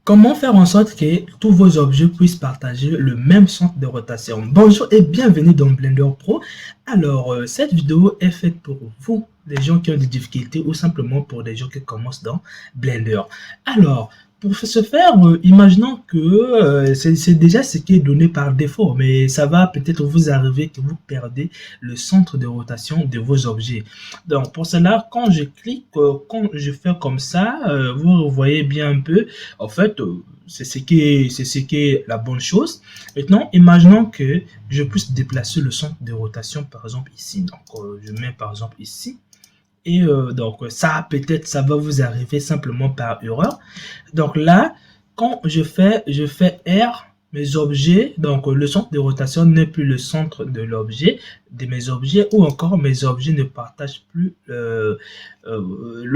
Comment faire en sorte que tous vos objets puissent partager le même centre de rotation? Bonjour et bienvenue dans Blender Pro. Alors, cette vidéo est faite pour vous, les gens qui ont des difficultés ou simplement pour des gens qui commencent dans Blender. Alors, pour ce faire, imaginons que c'est déjà ce qui est donné par défaut, mais ça va peut-être vous arriver que vous perdez le centre de rotation de vos objets. Donc, pour cela, quand je clique, quand je fais comme ça, vous voyez bien un peu, en fait, c'est ce qui est la bonne chose. Maintenant, imaginons que je puisse déplacer le centre de rotation, par exemple ici. Donc, je mets par exemple ici. Et donc, ça, peut-être, ça va vous arriver simplement par erreur. Donc là, quand je fais R, mes objets, donc le centre de rotation n'est plus le centre de l'objet, de mes objets, ou encore mes objets ne partagent plus le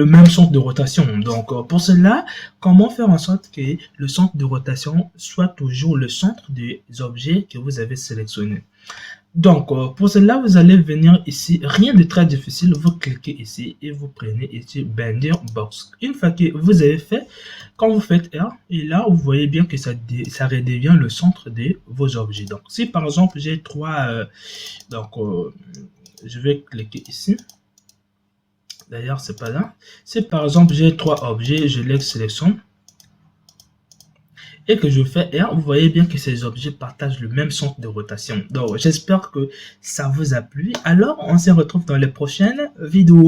même centre de rotation. Donc pour cela, comment faire en sorte que le centre de rotation soit toujours le centre des objets que vous avez sélectionnés? Donc, pour cela, vous allez venir ici, rien de très difficile, vous cliquez ici et vous prenez ici Bender Box. Une fois que vous avez fait, quand vous faites R, et là, vous voyez bien que ça redevient le centre de vos objets. Donc, si par exemple, j'ai trois, je vais cliquer ici. D'ailleurs, c'est pas là. Si par exemple, j'ai trois objets, je les sélectionne et que je fais R, vous voyez bien que ces objets partagent le même centre de rotation. Donc, j'espère que ça vous a plu. Alors, on se retrouve dans les prochaines vidéos.